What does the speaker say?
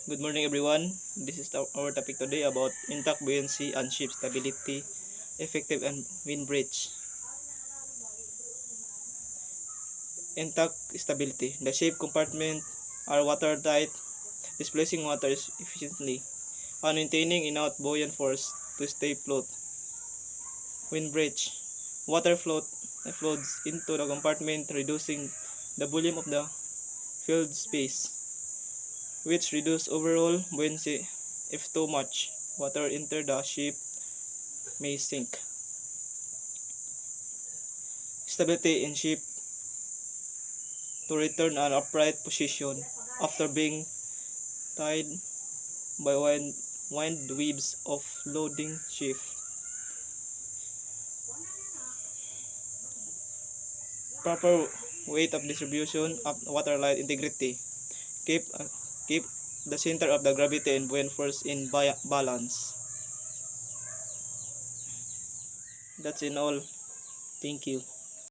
Good morning, everyone. This is our topic today about intact buoyancy and ship stability, effective and wind bridge. Intact stability. The ship compartment are watertight, displacing water efficiently, and maintaining enough buoyant force to stay afloat. Wind bridge. Water flows into the compartment, reducing the volume of the filled space, which reduce overall buoyancy. If too much water enter the ship may sink. Stability in ship to return an upright position after being tied by wind waves of loading ship. Proper weight of distribution of waterline integrity. Keep keep the center of the gravity and buoyant force in balance. That's in all. Thank you.